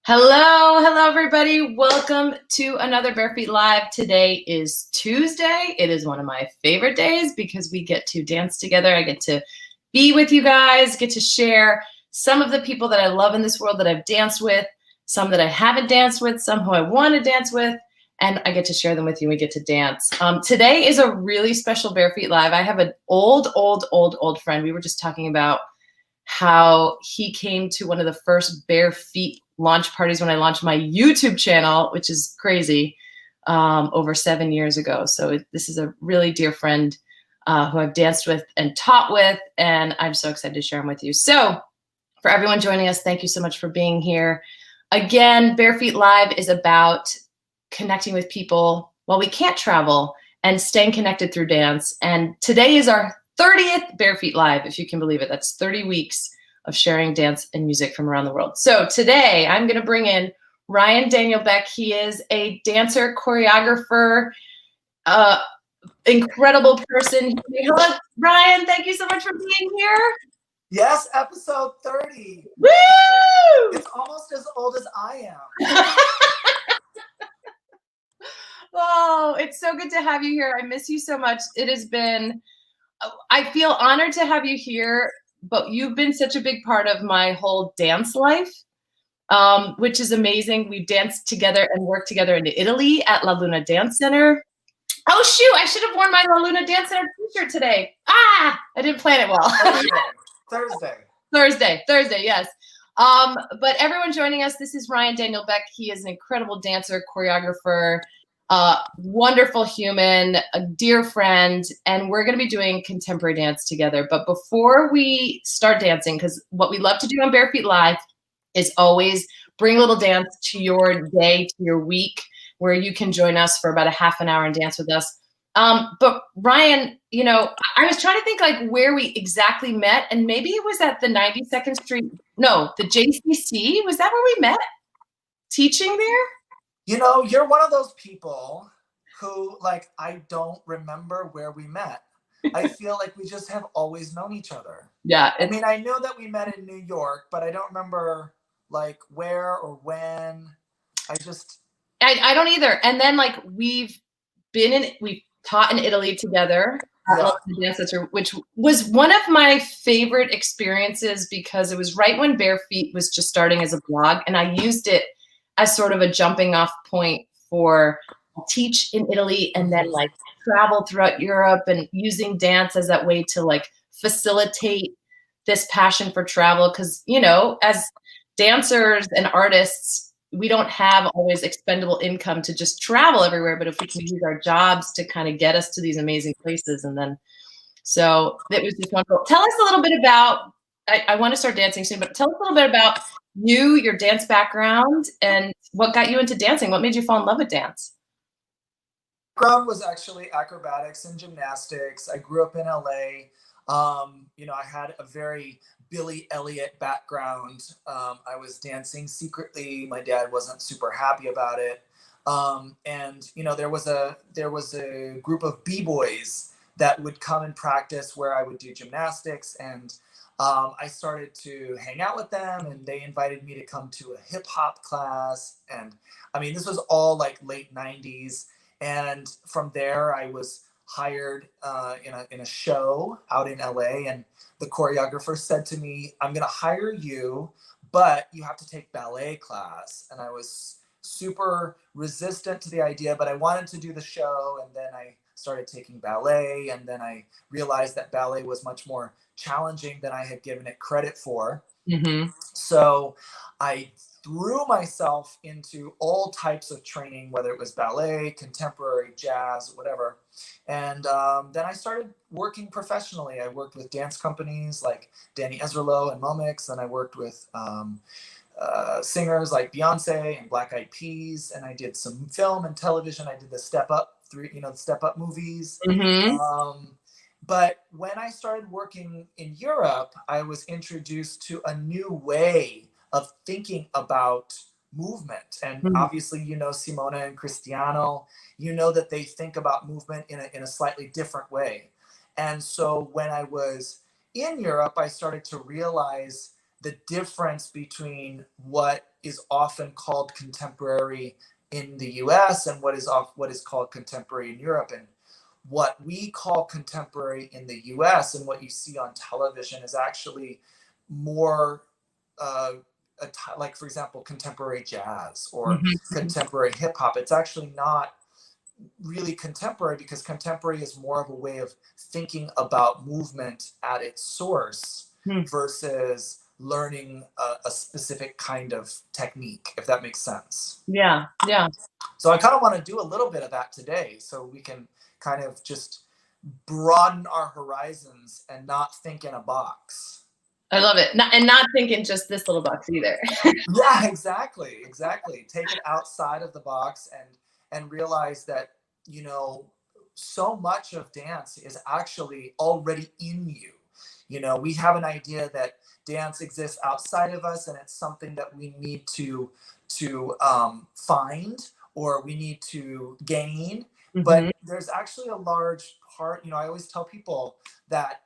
Hello, everybody. Welcome to another Bare Feet Live. Today is Tuesday. It is one of my favorite days because we get to dance together. I get to be with you guys, get to share some of the people that I love in this world that I've danced with, some that I haven't danced with, some who I want to dance with, and I get to share them with you. We get to dance. Today is a really special Bare Feet Live. I have an old friend. We were just talking about how he came to one of the first Bare Feet launch parties when I launched my YouTube channel, which is crazy, over 7 years ago. So this is a really dear friend who I've danced with and taught with, and I'm so excited to share him with you. So for everyone joining us, thank you so much for being here. Again, Bare Feet Live is about connecting with people while we can't travel and staying connected through dance. And today is our 30th Bare Feet Live, if you can believe it. That's 30 weeks of sharing dance and music from around the world. So today I'm going to bring in Daniel Beck. He is a dancer, choreographer, incredible person. Hello, Ryan. Thank you so much for being here. Yes, episode 30. Woo! It's almost as old as I am. Oh, it's so good to have you here. I miss you so much. It has been, I feel honored to have you here, but you've been such a big part of my whole dance life, which is amazing. We've danced together and worked together in Italy at La Luna Dance Center. Oh, shoot, I should have worn my La Luna Dance Center t-shirt today. I didn't plan it well. Thursday, yes. But everyone joining us, this is Daniel Beck. He is an incredible dancer, choreographer, wonderful human, a dear friend, and we're going to be doing contemporary dance together. But before we start dancing, because what we love to do on Bare Feet Live is always bring a little dance to your day, to your week, where you can join us for about a half an hour and dance with us. But Ryan, I was trying to think like where we exactly met, and maybe it was at the 92nd Street. No, the JCC. Was that where we met? Teaching there? You're one of those people who, like, I don't remember where we met. I feel like we just have always known each other. Yeah. I mean, I know that we met in New York, but I don't remember like where or when. I don't either. And then like we've taught in Italy together at the Dance Center, which was one of my favorite experiences because it was right when Bare Feet was just starting as a blog, and I used it as sort of a jumping off point for teach in Italy and then like travel throughout Europe and using dance as that way to like facilitate this passion for travel. Because, as dancers and artists, we don't have always expendable income to just travel everywhere, but if we can use our jobs to kind of get us to these amazing places. And then, so it was just wonderful. Tell us a little bit about, I want to start dancing soon, but tell us a little bit about you, your dance background, and what got you into dancing. What made you fall in love with dance? Background was actually acrobatics and gymnastics. I grew up in LA. I had a very Billy Elliot background. I was dancing secretly. My dad wasn't super happy about it. And there was a group of b-boys that would come and practice where I would do gymnastics, and I started to hang out with them, and they invited me to come to a hip hop class. And I mean, this was all like late 90s. And from there, I was hired in a show out in LA, and the choreographer said to me, "I'm going to hire you, but you have to take ballet class." And I was super resistant to the idea, but I wanted to do the show. And then I started taking ballet, and then I realized that ballet was much more challenging than I had given it credit for. Mm-hmm. So I threw myself into all types of training, whether it was ballet, contemporary, jazz, whatever. And then I started working professionally. I worked with dance companies like Danny Ezerlo and Momix, and I worked with singers like Beyonce and Black Eyed Peas, and I did some film and television. I did the Step Up the Step Up movies. Mm-hmm. But when I started working in Europe, I was introduced to a new way of thinking about movement. And obviously, Simona and Cristiano, that they think about movement in a slightly different way. And so when I was in Europe, I started to realize the difference between what is often called contemporary in the US and what is called contemporary in Europe. And what we call contemporary in the US and what you see on television is actually more like, for example, contemporary jazz or contemporary hip hop. It's actually not really contemporary, because contemporary is more of a way of thinking about movement at its source versus learning a specific kind of technique, if that makes sense. Yeah, yeah. So I kind of want to do a little bit of that today, so we can kind of just broaden our horizons and not think in a box. I love it. And not thinking just this little box either. Yeah, exactly. Take it outside of the box and realize that, you know, so much of dance is actually already in you. You know, we have an idea that dance exists outside of us and it's something that we need to find or we need to gain. But there's actually a large part, you know, I always tell people that,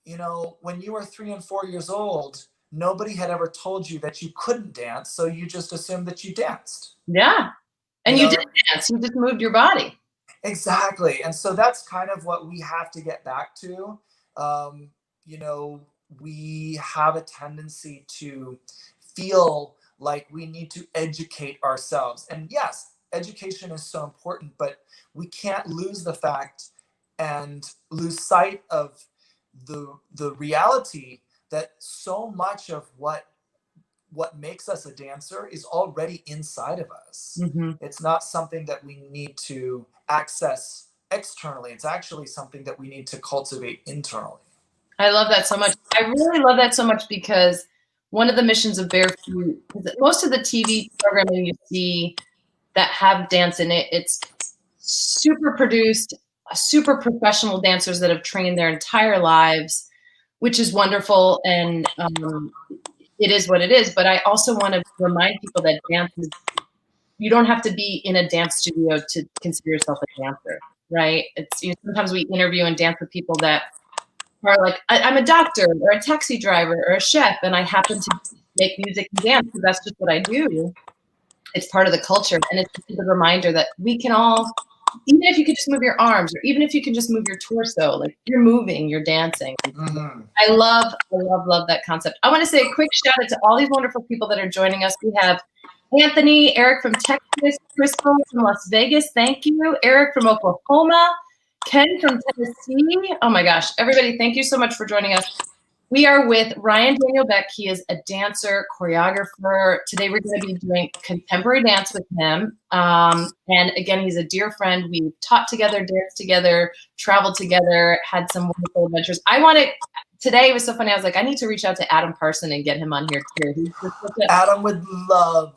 you know, when you were 3 and 4 years old, nobody had ever told you that you couldn't dance, so you just assumed that you danced. Yeah. And you didn't dance, you just moved your body. Exactly. And so that's kind of what we have to get back to. You know, we have a tendency to feel like we need to educate ourselves. And yes, education is so important, but we can't lose the fact and lose sight of the reality that so much of what makes us a dancer is already inside of us. It's not something that we need to access externally. It's actually something that we need to cultivate internally. I love that so much. I really love that so much because one of the missions of Barefoot, most of the TV programming you see that have dance in it, it's super produced, super professional dancers that have trained their entire lives, which is wonderful. And it is what it is. But I also want to remind people that dance is, you don't have to be in a dance studio to consider yourself a dancer, right? It's, you know, sometimes we interview and dance with people that are like, I'm a doctor or a taxi driver or a chef, and I happen to make music and dance because that's just what I do. It's part of the culture. And it's just a reminder that we can all, even if you could just move your arms or even if you can just move your torso, like you're moving, you're dancing. I love that concept. I want to say a quick shout out to all these wonderful people that are joining us. We have Anthony, Eric from Texas, Crystal from Las Vegas. Thank you. Eric from Oklahoma, Ken from Tennessee. Oh my gosh, everybody, thank you so much for joining us. We are with Daniel Beck. He is a dancer, choreographer. Today we're going to be doing contemporary dance with him. And again, he's a dear friend. We've taught together, danced together, traveled together, had some wonderful adventures. Today was so funny. I was like, I need to reach out to Adam Parson and get him on here too. Adam would love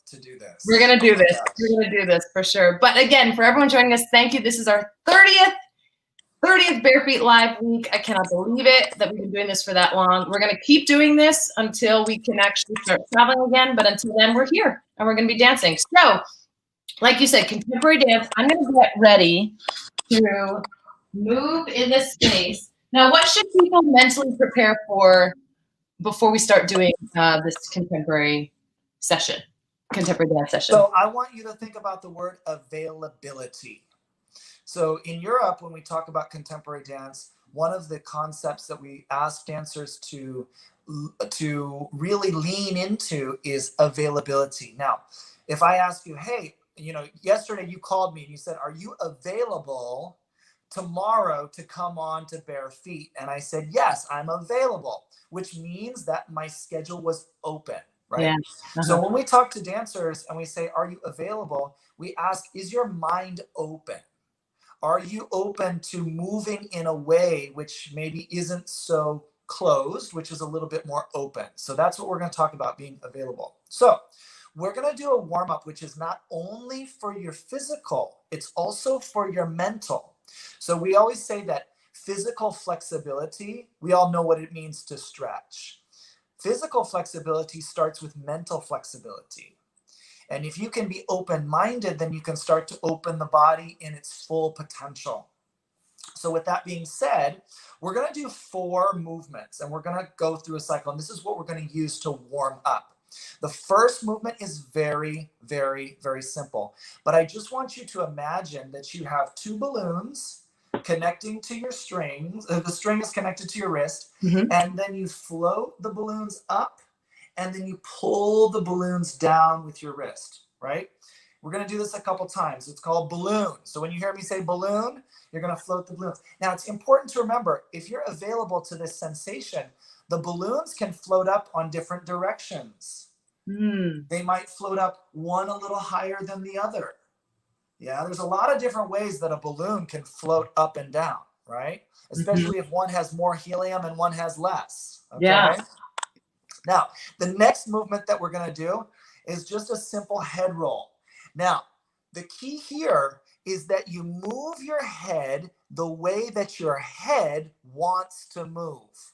to do this. We're going to do this. We're going to do this for sure. But again, for everyone joining us, thank you. This is our 30th Barefoot Live week. I cannot believe it that we've been doing this for that long. We're going to keep doing this until we can actually start traveling again. But until then, we're here and we're going to be dancing. So, like you said, contemporary dance. I'm going to get ready to move in this space. Now, what should people mentally prepare for before we start doing this contemporary dance session? So I want you to think about the word availability. So in Europe, when we talk about contemporary dance, one of the concepts that we ask dancers to really lean into is availability. Now, if I ask you, hey, you know, yesterday you called me and you said, are you available tomorrow to come on to Bare Feet? And I said, yes, I'm available, which means that my schedule was open, right? Yeah. So when we talk to dancers and we say, are you available? We ask, is your mind open? Are you open to moving in a way which maybe isn't so closed, which is a little bit more open? So that's what we're going to talk about, being available. So we're going to do a warm-up, which is not only for your physical, it's also for your mental. So we always say that physical flexibility, we all know what it means to stretch. Physical flexibility starts with mental flexibility. And if you can be open-minded, then you can start to open the body in its full potential. So with that being said, we're going to do 4 movements and we're going to go through a cycle. And this is what we're going to use to warm up. The first movement is very, very, very simple. But I just want you to imagine that you have two balloons connecting to your strings. The string is connected to your wrist. Mm-hmm. And then you float the balloons up, and then you pull the balloons down with your wrist, right? We're going to do this a couple times. It's called balloon. So when you hear me say balloon, you're going to float the balloons. Now, it's important to remember, if you're available to this sensation, the balloons can float up on different directions. They might float up one a little higher than the other. Yeah, there's a lot of different ways that a balloon can float up and down, right? Especially if one has more helium and one has less. Okay. Yeah. Now, the next movement that we're going to do is just a simple head roll. Now, the key here is that you move your head the way that your head wants to move.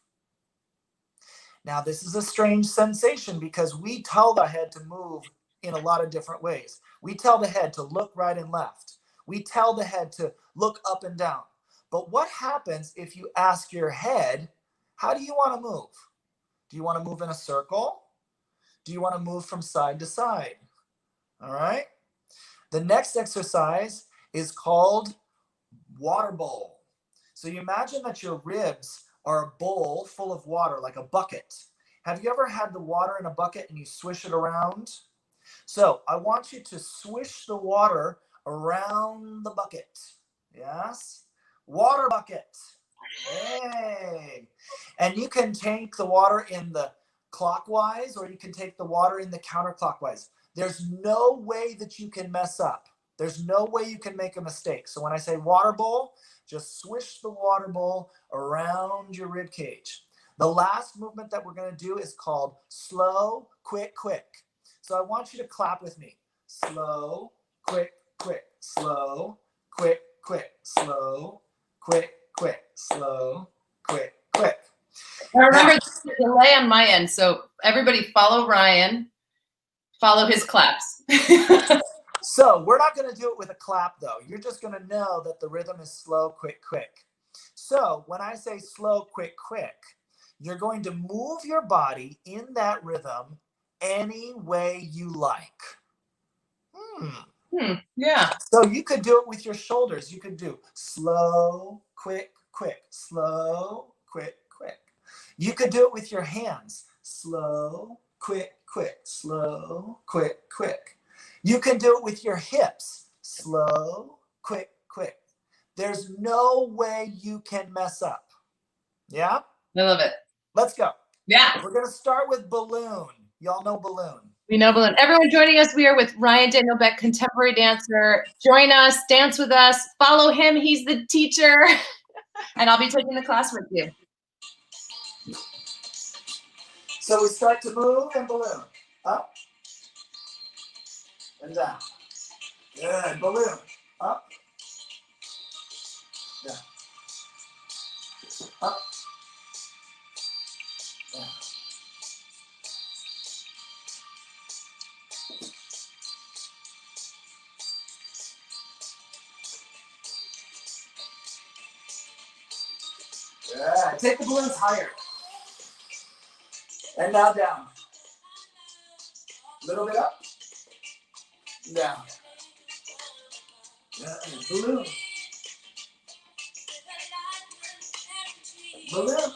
Now, this is a strange sensation because we tell the head to move in a lot of different ways. We tell the head to look right and left. We tell the head to look up and down. But what happens if you ask your head, how do you want to move? Do you want to move in a circle? Do you want to move from side to side? All right. The next exercise is called water bowl. So you imagine that your ribs are a bowl full of water, like a bucket. Have you ever had the water in a bucket and you swish it around? So I want you to swish the water around the bucket. Yes? Water bucket. Hey. And you can take the water in the clockwise, or you can take the water in the counterclockwise. There's no way that you can mess up. There's no way you can make a mistake. So when I say water bowl, just swish the water bowl around your rib cage. The last movement that we're going to do is called slow, quick, quick. So I want you to clap with me. Slow, quick, quick, slow, quick, quick, slow, quick, quick, slow, quick, quick. Now remember, there's a delay on my end, so everybody follow Ryan, follow his claps. So we're not going to do it with a clap, though. You're just going to know that the rhythm is slow, quick, quick. So when I say slow, quick, quick, you're going to move your body in that rhythm any way you like. Yeah. So you could do it with your shoulders. You could do slow, quick, quick, slow, quick, quick. You could do it with your hands. Slow, quick, quick, slow, quick, quick. You can do it with your hips. Slow, quick, quick. There's no way you can mess up. Yeah? I love it. Let's go. Yeah. We're going to start with balloon. Y'all know balloon. We know balloon. Everyone joining us, we are with Ryan Daniel Beck, contemporary dancer. Join us, dance with us, follow him. He's the teacher. And I'll be taking the class with you. So we start to move and balloon. Up and down. Good. Balloon. Up. Down. Up. Down. Good. Take the balloons higher. And now down. Little bit up. Down. Good. Balloon. Balloon.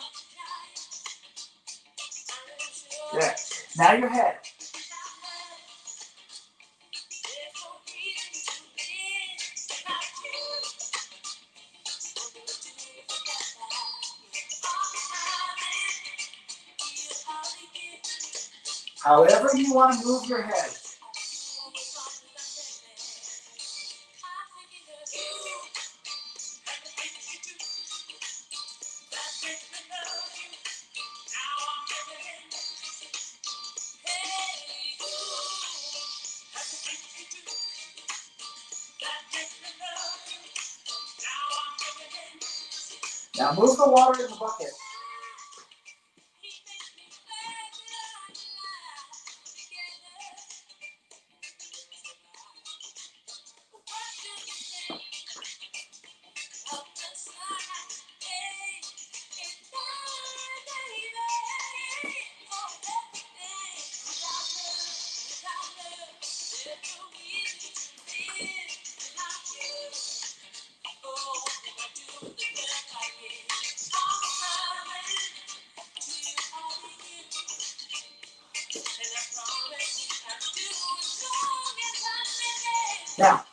Good. Now your head. However you want to move your head. Now move the water in the bucket. Now,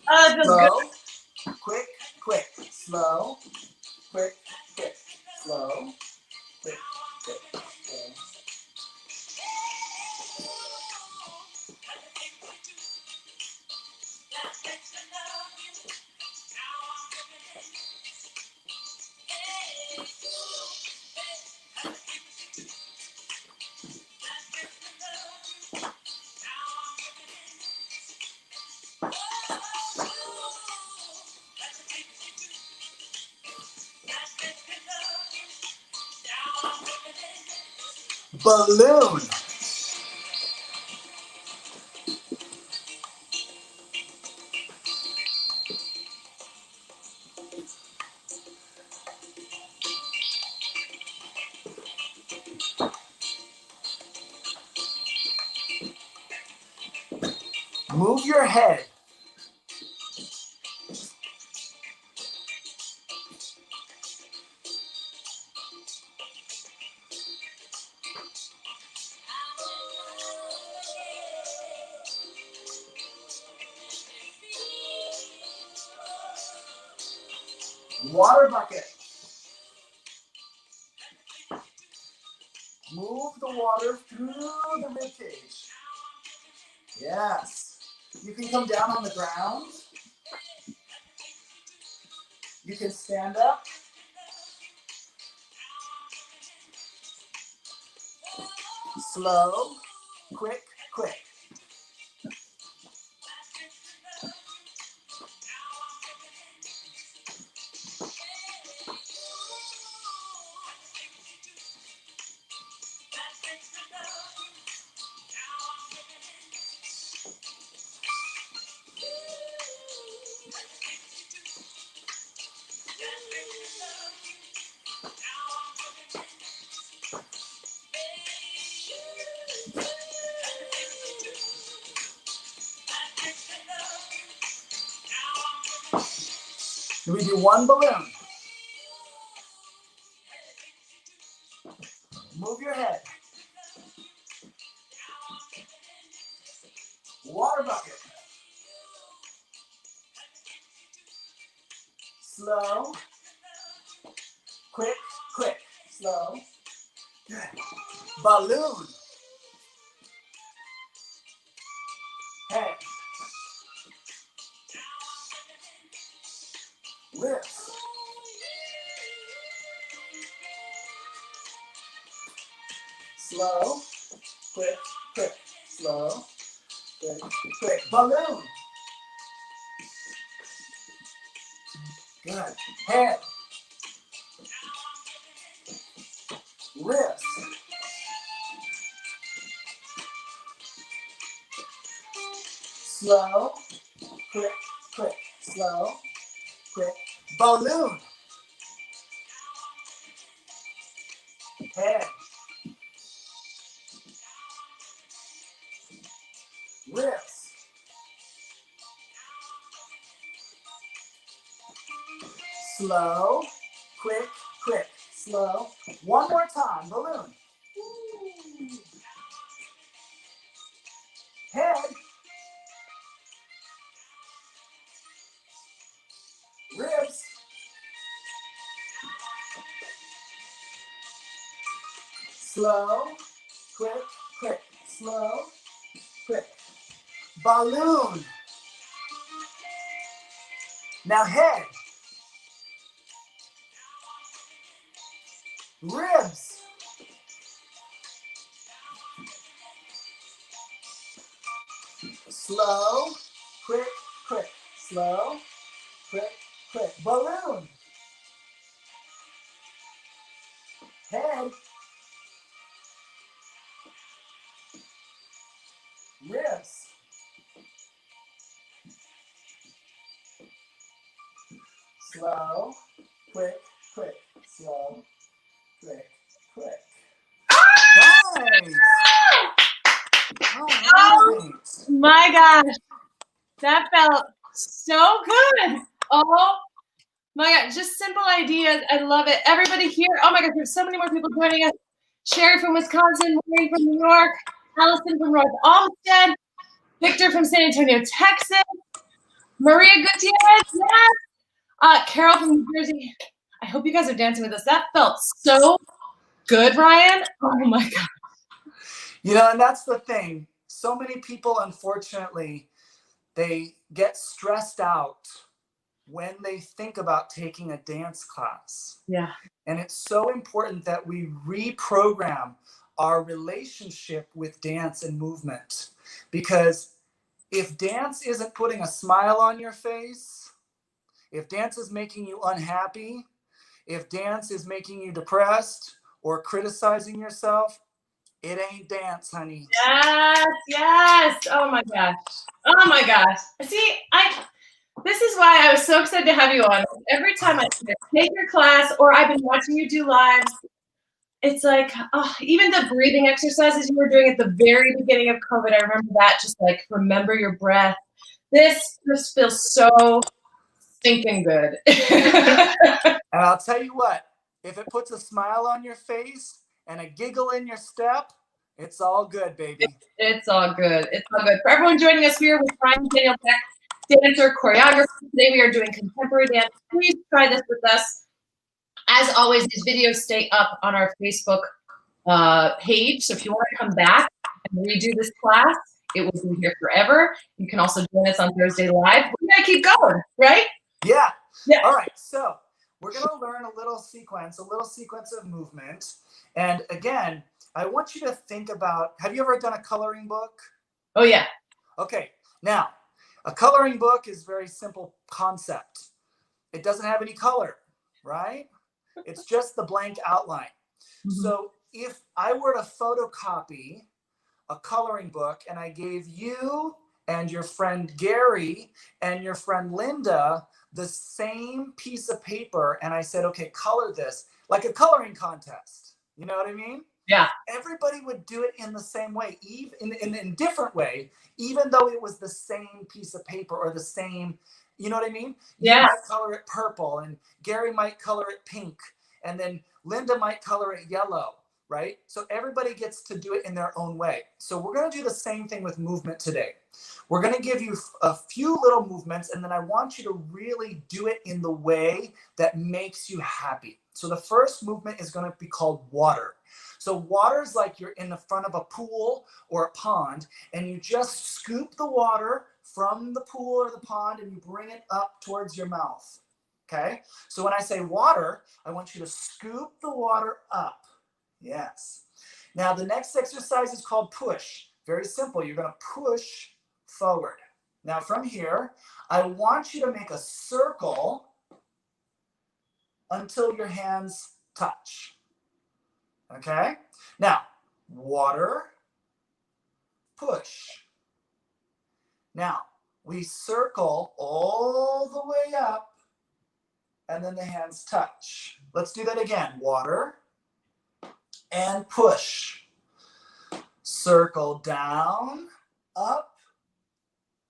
Oh, it feels slow, good. quick, quick, slow, quick, quick, slow, quick, quick, slow. Balloon. Move your head. Water bucket. Move the water through the rib cage. Yes. You can come down on the ground. You can stand up. Slow, quick, quick. We do one balloon. Move your head. Water bucket. Slow. Quick, quick, slow. Good. Balloon. Head. Lips. Slow. Quick, quick, slow. Quick, quick. Balloon. Good. Head. Wrist. Slow. Quick, quick, slow. Quick. Balloon. Head. Wrist. Slow. Quick, quick, slow. One more time. Balloon. Head. Ribs. Slow. Quick, quick, slow. Quick. Balloon. Now head. Ribs. Slow. Quick, quick, slow. Quick, quick. Balloon. Head. Ribs. Slow. Quick, quick, slow. Quick, quick. Nice. All right. My gosh, that felt so good. Oh my God, just simple ideas. I love it. Everybody here. Oh my gosh, there's so many more people joining us. Sherry from Wisconsin, Maureen from New York, Allison from North Olmsted, Victor from San Antonio, Texas. Maria Gutierrez, yes. Carol from New Jersey. I hope you guys are dancing with us. That felt so good, Ryan. Oh my God. You know, and that's the thing. So many people, unfortunately, they get stressed out when they think about taking a dance class. Yeah. And it's so important that we reprogram our relationship with dance and movement. Because if dance isn't putting a smile on your face, if dance is making you unhappy, if dance is making you depressed or criticizing yourself, it ain't dance, honey. Yes, yes. Oh my gosh. Oh my gosh. See, this is why I was so excited to have you on. Every time I take your class or I've been watching you do lives, it's like, oh, even the breathing exercises you were doing at the very beginning of COVID, I remember that, just like remember your breath. This feels so stinking good. And I'll tell you what, if it puts a smile on your face and a giggle in your step, it's all good, baby. It's all good. It's all good. For everyone joining us here with Ryan Daniel Beck, dancer, choreographer. Today we are doing contemporary dance. Please try this with us. As always, these videos stay up on our Facebook page. So if you want to come back and redo this class, it will be here forever. You can also join us on Thursday Live. We're going to keep going, right? Yeah. Yeah. All right. So we're going to learn a little sequence of movement. And again, I want you to think about, have you ever done a coloring book? Oh, yeah. Okay. Now, a coloring book is a very simple concept. It doesn't have any color, right? It's just the blank outline. Mm-hmm. So if I were to photocopy a coloring book and I gave you and your friend Gary and your friend Linda the same piece of paper and I said, okay, color this, like a coloring contest. You know what I mean? Yeah. Everybody would do it in the same way, even in a different way, even though it was the same piece of paper or the same, you know what I mean? Yeah. You might color it purple and Gary might color it pink and then Linda might color it yellow, right? So everybody gets to do it in their own way. So we're going to do the same thing with movement today. We're going to give you a few little movements and then I want you to really do it in the way that makes you happy. So the first movement is going to be called water. So water is like you're in the front of a pool or a pond and you just scoop the water from the pool or the pond and you bring it up towards your mouth. Okay? So when I say water, I want you to scoop the water up. Yes. Now the next exercise is called push. Very simple. You're going to push forward. Now from here, I want you to make a circle until your hands touch. Okay? Now, water, push. Now, we circle all the way up and then the hands touch. Let's do that again. Water and push. Circle down, up,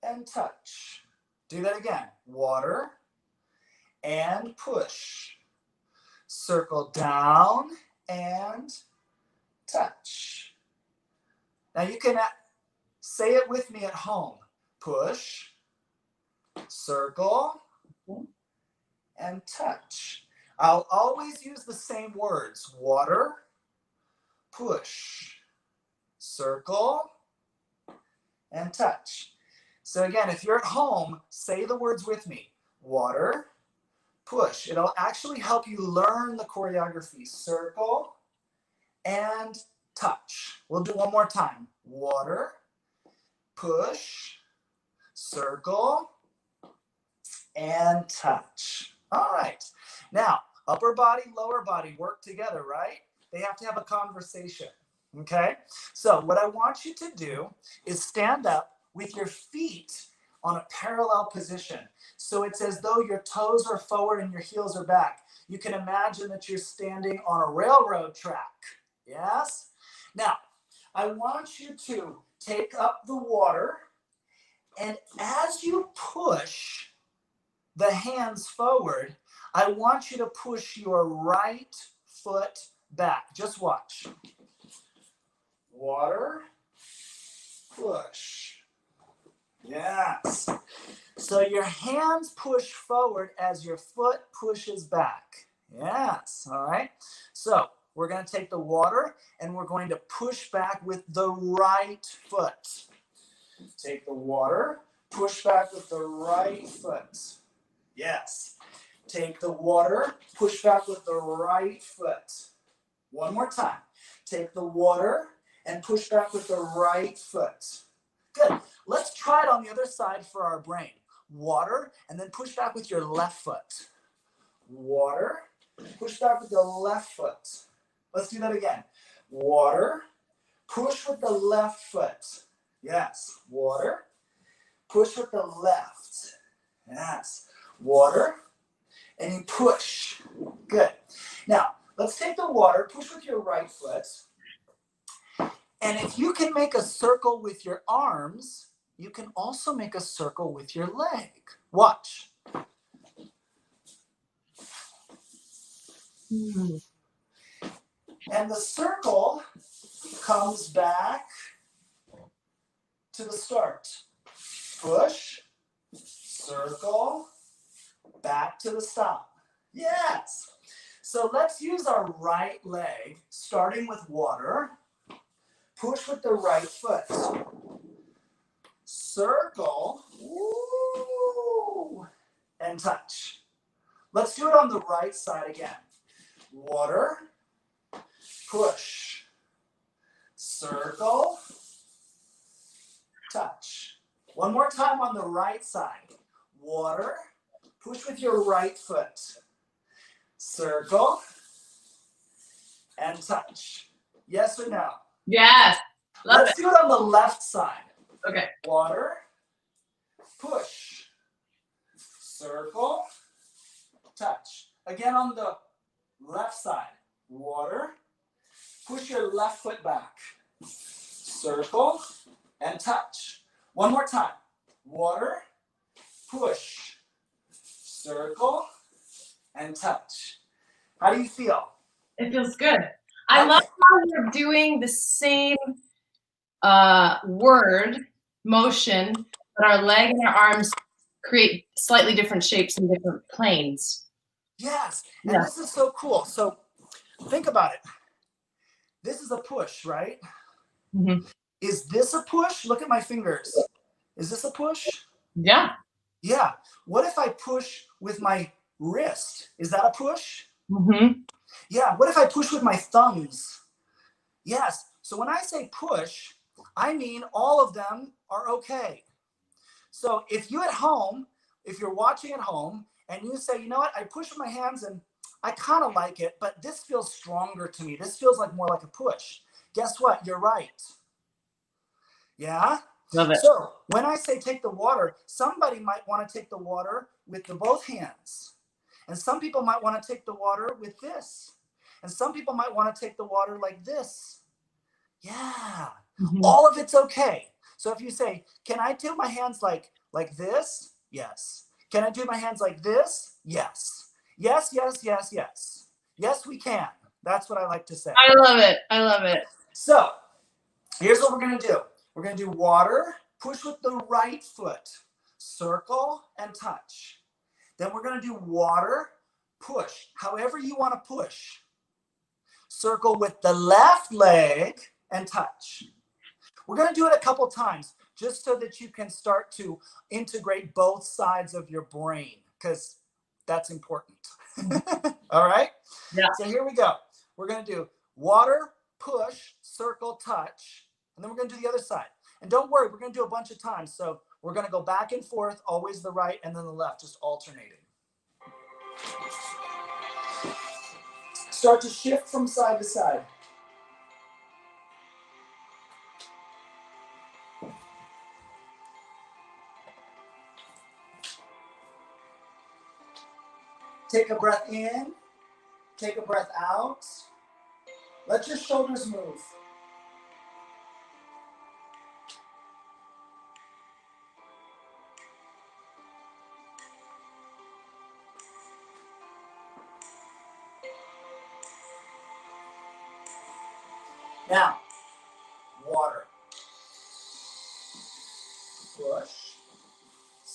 and touch. Do that again. Water and push. Circle down and touch. Now you can say it with me at home. Push, circle, and touch. I'll always use the same words. Water, push, circle, and touch. So again, if you're at home, say the words with me. Water, push. It'll actually help you learn the choreography. Circle and touch. We'll do one more time. Water, push, circle, and touch. All right. Now, upper body, lower body work together, right? They have to have a conversation. Okay? So what I want you to do is stand up with your feet on a parallel position. So it's as though your toes are forward and your heels are back. You can imagine that you're standing on a railroad track. Yes? Now, I want you to take up the water, and as you push the hands forward, I want you to push your right foot back. Just watch. Water, push. Yes. So your hands push forward as your foot pushes back. Yes. All right. So we're going to take the water and we're going to push back with the right foot. Take the water, push back with the right foot. Yes. Take the water, push back with the right foot. One more time. Take the water and push back with the right foot. Good. Let's try it on the other side for our brain. Water, and then push back with your left foot. Water, push back with the left foot. Let's do that again. Water, push with the left foot. Yes. Water, push with the left. Yes. Water, and you push. Good. Now, let's take the water, push with your right foot. And if you can make a circle with your arms, you can also make a circle with your leg. Watch. And the circle comes back to the start. Push, circle, back to the stop. Yes. So let's use our right leg, starting with water. Push with the right foot. Circle, woo, and touch. Let's do it on the right side again. Water, push, circle, touch. One more time on the right side. Water, push with your right foot. Circle, and touch. Yes or no? Yes. Love Let's do it on the left side. Okay. Water, push, circle, touch. Again on the left side. Water, push your left foot back. Circle, and touch. One more time. Water, push, circle, and touch. How do you feel? It feels good. I love how you're doing the same word motion, but our leg and our arms create slightly different shapes and different planes. Yes, and Yeah. this is so cool. So think about it. This is a push, right? Mm-hmm. Is this a push? Look at my fingers. Is this a push? Yeah. Yeah. What if I push with my wrist? Is that a push? Mm-hmm. Yeah. What if I push with my thumbs? Yes. So when I say push, I mean all of them are okay. So if you at home, if you're watching at home and you say, you know what, I push with my hands and I kind of like it, but this feels stronger to me. This feels like more like a push. Guess what? You're right. Yeah? Love it. So when I say take the water, somebody might want to take the water with the both hands. And some people might want to take the water with this. And some people might want to take the water like this. Yeah. Mm-hmm. All of it's okay. So if you say, can I do my hands like this? Yes. Can I do my hands like this? Yes. Yes, yes, yes, yes. Yes, we can. That's what I like to say. I love it. I love it. So here's what we're going to do. We're going to do water, push with the right foot, circle, and touch. Then we're going to do water, push, however you want to push. Circle with the left leg and touch. We're going to do it a couple times just so that you can start to integrate both sides of your brain because that's important. All right? Yeah. So here we go. We're going to do water, push, circle, touch. And then we're going to do the other side. And don't worry, we're going to do a bunch of times. So we're going to go back and forth, always the right and then the left, just alternating. Start to shift from side to side. Take a breath in, take a breath out. Let your shoulders move. Now, water. Push.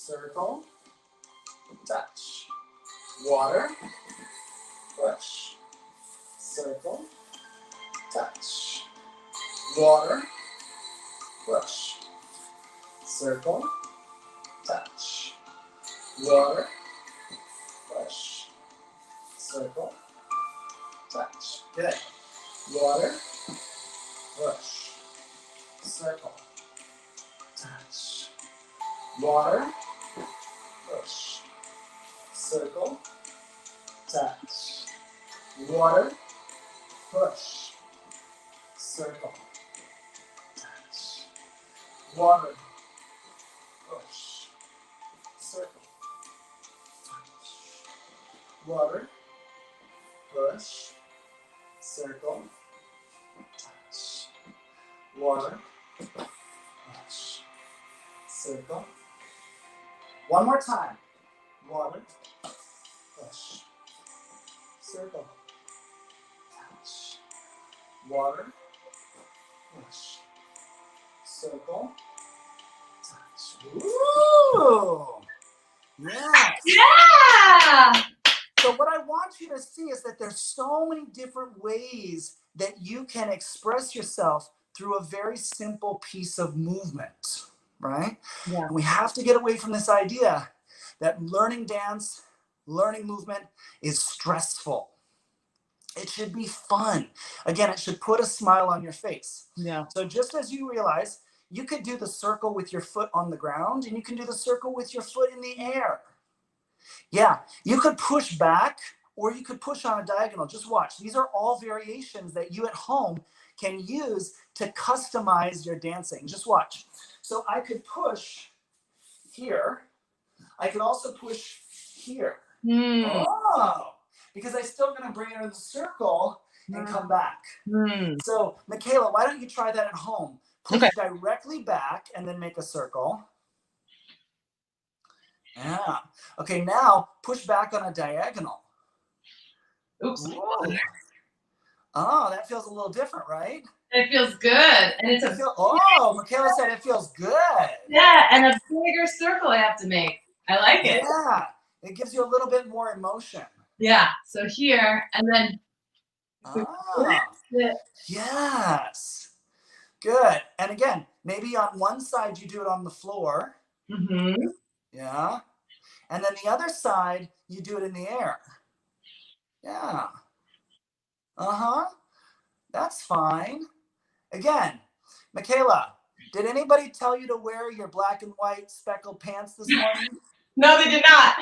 circle, touch. Water, push, circle, touch. Water, push, circle, touch. Water, push, circle, touch. Good. Water, push, circle, touch. Water, push, circle, touch. Water, push, circle, touch. Water, push, circle, touch. Water, push, circle, touch. Water, push, circle. One more time. Water, push, circle, touch. Water, push, circle, touch. Ooh! Yes! Yeah! So what I want you to see is that there's so many different ways that you can express yourself through a very simple piece of movement, right? Yeah. And we have to get away from this idea that learning dance, learning movement is stressful. It should be fun. Again, it should put a smile on your face. Yeah. So just as you realize, you could do the circle with your foot on the ground, and you can do the circle with your foot in the air. Yeah, you could push back, or you could push on a diagonal. Just watch. These are all variations that you at home can use to customize your dancing. Just watch. So I could push here. I could also push here. Oh, because I'm still going to bring it in the circle and come back. So, Michaela, why don't you try that at home? Push directly back and then make a circle. Yeah. Okay, now push back on a diagonal. Oops. Ooh. Oh, that feels a little different, right? It feels good. And it's Michaela said it feels good. Yeah, and a bigger circle I have to make. I like it. Yeah, it gives you a little bit more emotion. Yeah, so here, and then yes. Good. And again, maybe on one side you do it on the floor. Yeah. And then the other side, you do it in the air. Yeah. That's fine. Again, Michaela, did anybody tell you to wear your black and white speckled pants this morning? No, they did not.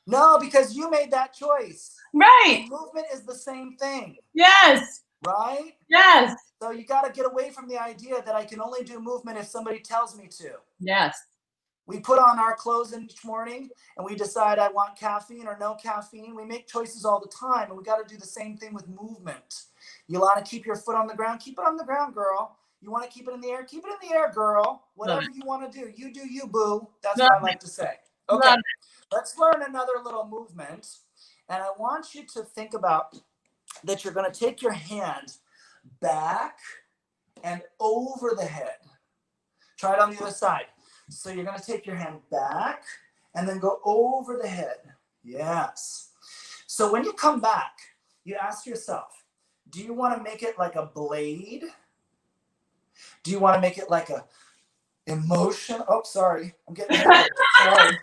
No, because you made that choice. Right. The movement is the same thing. Yes. Right? Yes. So you got to get away from the idea that I can only do movement if somebody tells me to. Yes. We put on our clothes each morning and we decide I want caffeine or no caffeine. We make choices all the time, and we got to do the same thing with movement. You want to keep your foot on the ground? Keep it on the ground, girl. You want to keep it in the air? Keep it in the air, girl. Whatever you want to do. You do you, boo. That's what I like to say. Okay, let's learn another little movement. And I want you to think about that you're going to take your hand back and over the head. Try it on the other side. So you're going to take your hand back and then go over the head. Yes. So when you come back, you ask yourself, do you want to make it like a blade? Do you want to make it like a emotion? Oh, sorry. I'm getting tired. Sorry.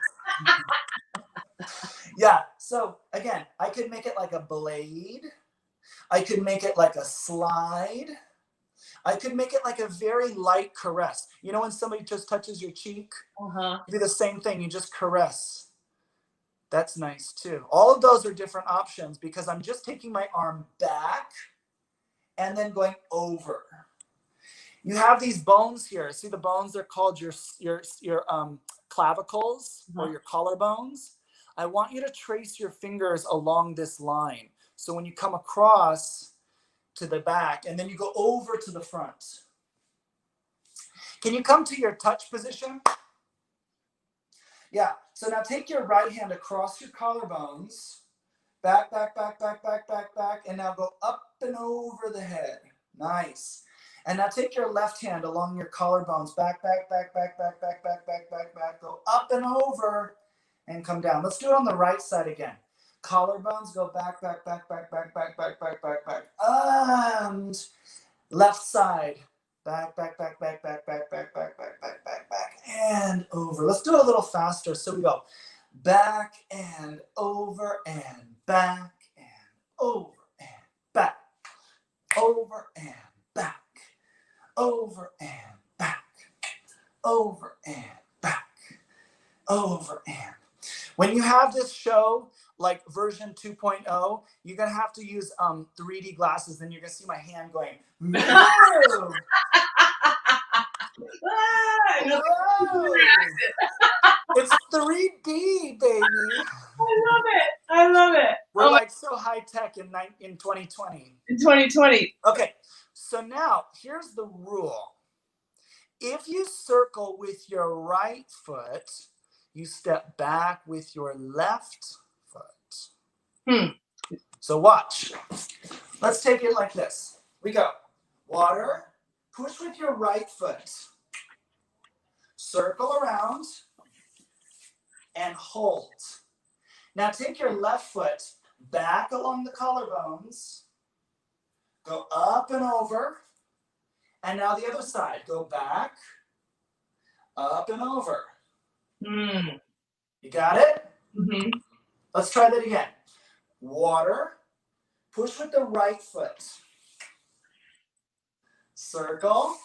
Yeah. So again, I could make it like a blade. I could make it like a slide. I could make it like a very light caress. You know when somebody just touches your cheek? Do the same thing. You just caress. That's nice too. All of those are different options because I'm just taking my arm back and then going over. You have these bones here. See the bones? They're called your clavicles or your collarbones. I want you to trace your fingers along this line. So when you come across to the back and then you go over to the front. Can you come to your touch position? Yeah. So now take your right hand across your collarbones, back, back, back, back, back, back, back, and now go up and over the head. Nice. And now take your left hand along your collarbones, back, back, back, back, back, back, back, back, back, back, go up and over and come down. Let's do it on the right side again. Collarbones go back, back, back, back, back, back, back, back, back, back. And left side, back, back, back, back, back, back, back, back, back, back, back, back, and over. Let's do it a little faster. So we go back and over and back and over and back, over and back, over and back, over and back, over and. When you have this show, like version 2.0, you're going to have to use 3D glasses, and you're going to see my hand going, whoa! It's 3D, baby. I love it. We're like so high tech in 2020. In 2020. Okay, so now here's the rule. If you circle with your right foot, you step back with your left foot. So watch. Let's take it like this. We go. Water, push with your right foot. Circle around and hold. Now take your left foot back along the collarbones. Go up and over. And now the other side. Go back, up and over. You got it? Mm-hmm. Let's try that again. Water, push with the right foot. Circle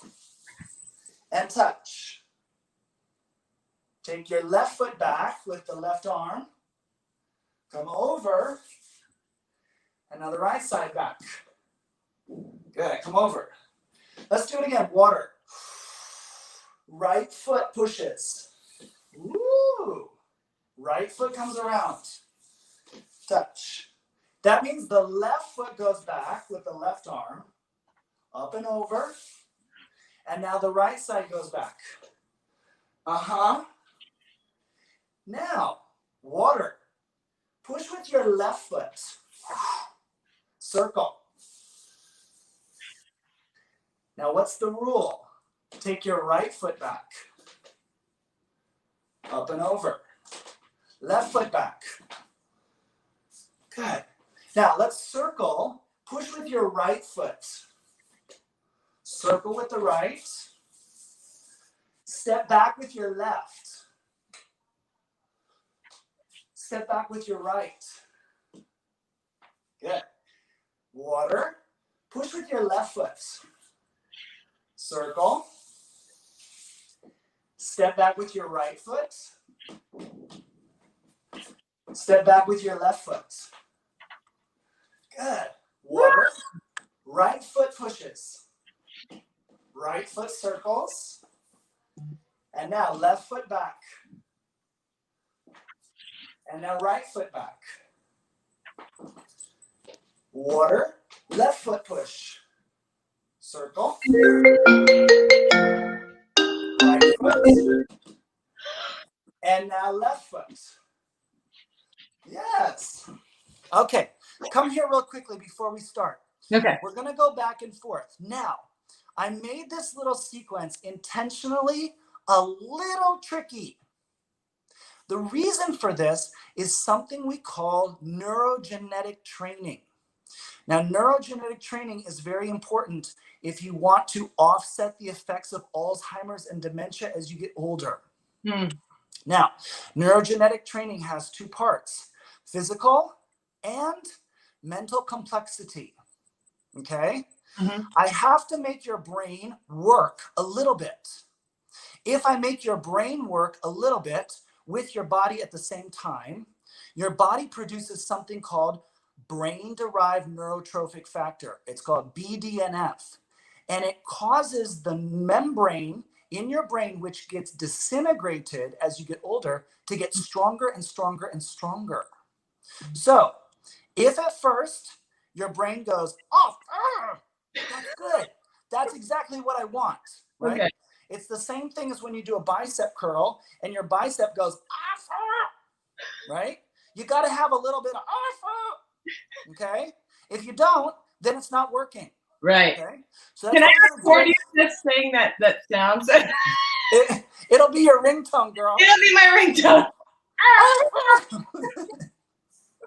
and touch. Take your left foot back with the left arm. Come over. And now the right side back. Good, come over. Let's do it again. Water. Right foot pushes. Woo! Right foot comes around. Touch. That means the left foot goes back with the left arm. Up and over. And now the right side goes back. Now, water. Push with your left foot. Circle. Now, what's the rule? Take your right foot back. Up and over. Left foot back. Good. Now, let's circle. Push with your right foot. Circle with the right. Step back with your left. Step back with your right. Good. Water. Push with your left foot. Circle. Step back with your right foot. Step back with your left foot. Good. Water. Right foot pushes. Right foot circles. And now left foot back. And now right foot back. Water. Left foot push. Circle. Right foot. And now left foot. Yes. Okay. Come here real quickly before we start. Okay. We're going to go back and forth. Now, I made this little sequence intentionally a little tricky. The reason for this is something we call neurogenetic training. Now, neurogenetic training is very important if you want to offset the effects of Alzheimer's and dementia as you get older. Now, neurogenetic training has two parts, physical and mental complexity. Okay? I have to make your brain work a little bit. If I make your brain work a little bit with your body at the same time, your body produces something called brain-derived neurotrophic factor. It's called BDNF. And it causes the membrane in your brain, which gets disintegrated as you get older, to get stronger and stronger and stronger. So if at first your brain goes, oh, that's good. That's exactly what I want, right? Okay. It's the same thing as when you do a bicep curl and your bicep goes, right? You got to have a little bit of, okay? If you don't, then it's not working. Right. Okay. So Can that's I what we're gonna record do. you just saying that sounds? It'll be your ringtone, girl. It'll be my ringtone.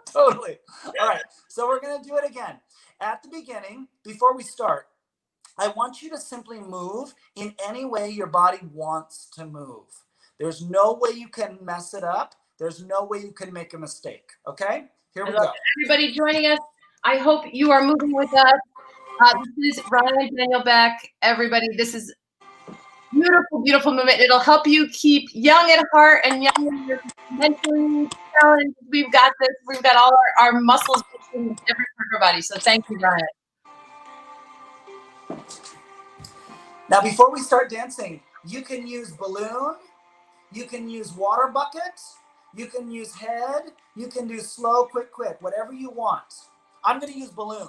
Totally. All right. So we're going to do it again. At the beginning, before we start, I want you to simply move in any way your body wants to move. There's no way you can mess it up. There's no way you can make a mistake. Okay? Here we go. Everybody joining us, I hope you are moving with us. This is Ryan, Daniel Beck. Everybody, this is beautiful, beautiful movement. It'll help you keep young at heart and young mentally challenged. We've got this. We've got all our muscles in every part of our body. So thank you, Ryan. Now, before we start dancing, you can use balloon, you can use water bucket, you can use head, you can do slow, quick, whatever you want. I'm going to use balloon.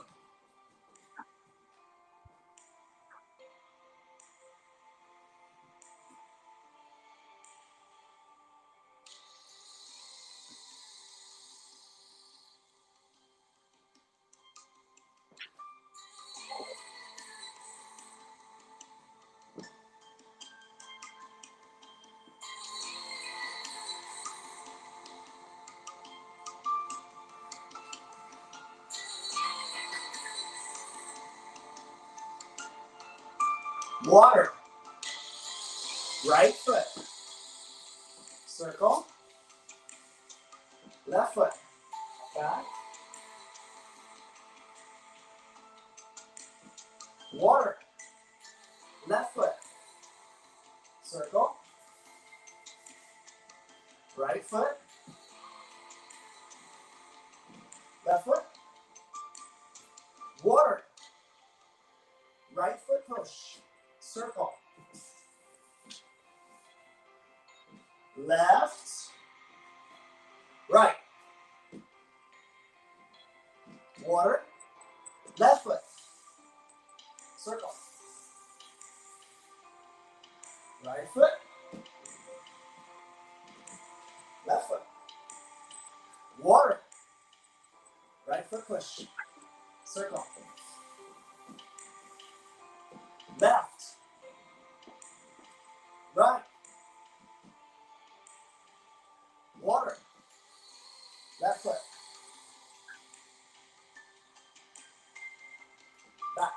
Water. Right foot. Circle. Left foot. Back. Water. Left foot. Circle. Right foot. Left foot. Water. Right foot push. Circle. Left. Right. Water. Left foot. Circle. Right foot. Left foot. Water. Right foot push. Circle. Left. Right. Water. Left foot. Back.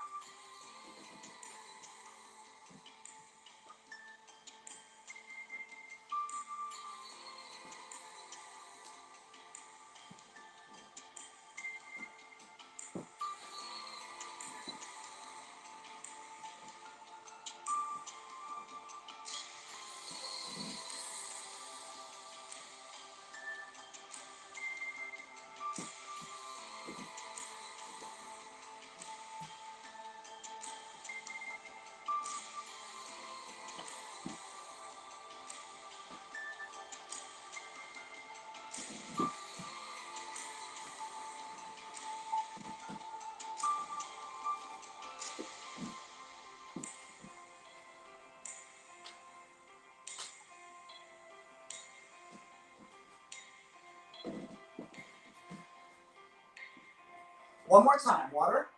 One more time. Water.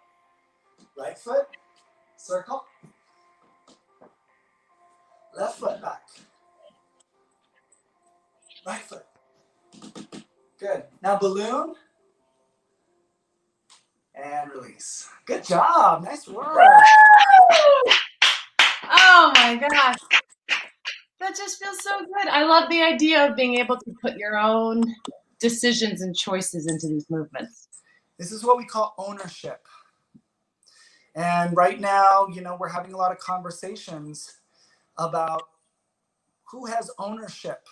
Right foot. Circle. Left foot back. Right foot. Good. Now balloon. And release. Good job. Nice work. Oh my gosh. That just feels so good. I love the idea of being able to put your own decisions and choices into these movements. This is what we call ownership. And right now, you know, we're having a lot of conversations about who has ownership.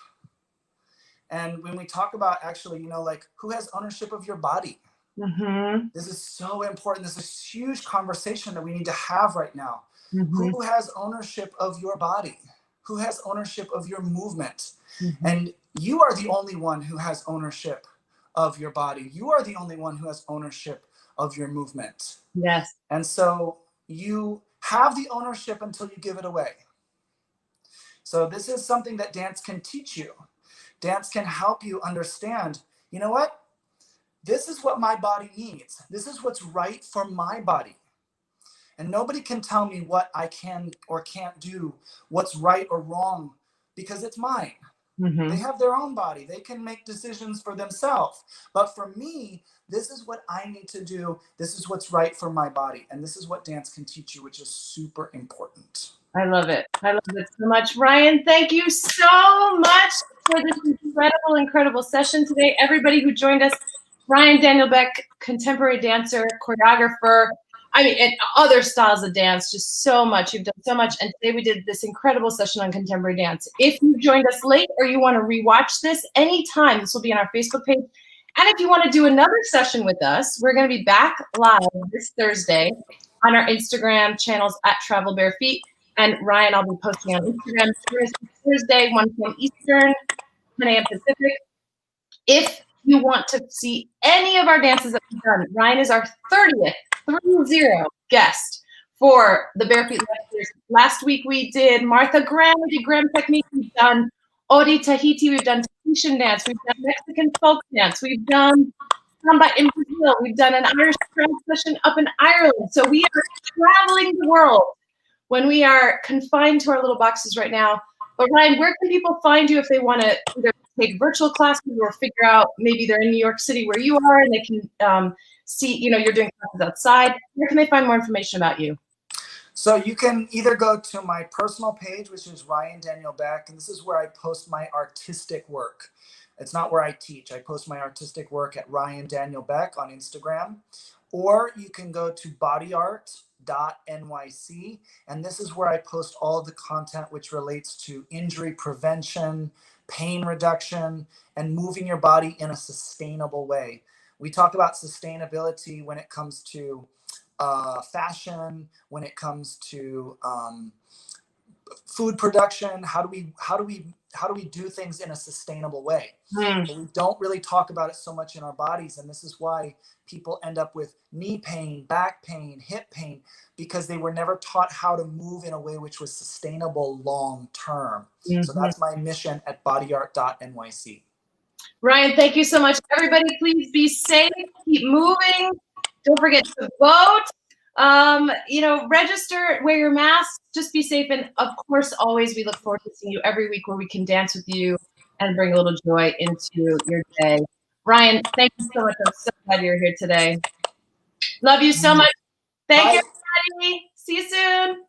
And when we talk about actually, you know, like who has ownership of your body? Mm-hmm. This is so important. This is a huge conversation that we need to have right now. Mm-hmm. Who has ownership of your body? Who has ownership of your movement? Mm-hmm. And you are the only one who has ownership of your body. You are the only one who has ownership of your movement. Yes. And so you have the ownership until you give it away. So this is something that dance can teach you. Dance can help you understand, you know what? This is what my body needs. This is what's right for my body. And nobody can tell me what I can or can't do, what's right or wrong, because it's mine. They have their own body. They can make decisions for themselves. But for me, this is what I need to do. This is what's right for my body. And this is what dance can teach you, which is super important. I love it. I love it so much. Ryan, thank you so much for this incredible session today. Everybody who joined us, Ryan Daniel Beck, contemporary dancer, choreographer, I mean, and other styles of dance, just so much. You've done so much. And today we did this incredible session on contemporary dance. If you joined us late or you want to rewatch this anytime, this will be on our Facebook page. And if you want to do another session with us, we're going to be back live this Thursday on our Instagram channels at Travel Bare Feet. And Ryan, I'll be posting on Instagram Thursday, 1 p.m. Eastern, 10 a.m. Pacific. If you want to see any of our dances that we've done, Ryan is our 30th guest for the Bare Feet Lectures. Last week we did Martha Graham, we did Graham Technique, we've done Odi Tahiti, we've done Tahitian dance, we've done Mexican folk dance, we've done samba in Brazil, we've done an Irish session up in Ireland. So we are traveling the world when we are confined to our little boxes right now. But Ryan, where can people find you if they want to either take virtual classes or figure out maybe they're in New York City where you are and they can see, you know, you're doing classes outside. Where can they find more information about you? So you can either go to my personal page, which is Ryan Daniel Beck, and this is where I post my artistic work. It's not where I teach. I post my artistic work at Ryan Daniel Beck on Instagram. Or you can go to bodyart.nyc, and this is where I post all of the content which relates to injury prevention, pain reduction, and moving your body in a sustainable way. We talk about sustainability when it comes to fashion, when it comes to food production. How do we do things in a sustainable way? But we don't really talk about it so much in our bodies, and this is why people end up with knee pain, back pain, hip pain, because they were never taught how to move in a way which was sustainable long term. So that's my mission at bodyart.nyc. Ryan, thank you so much. Everybody, please be safe. Keep moving. Don't forget to vote. You know, register, wear your mask, just be safe. And of course, always, we look forward to seeing you every week where we can dance with you and bring a little joy into your day. Ryan, thank you so much. I'm so glad you're here today. Love you so much. Thank you, everybody. See you soon.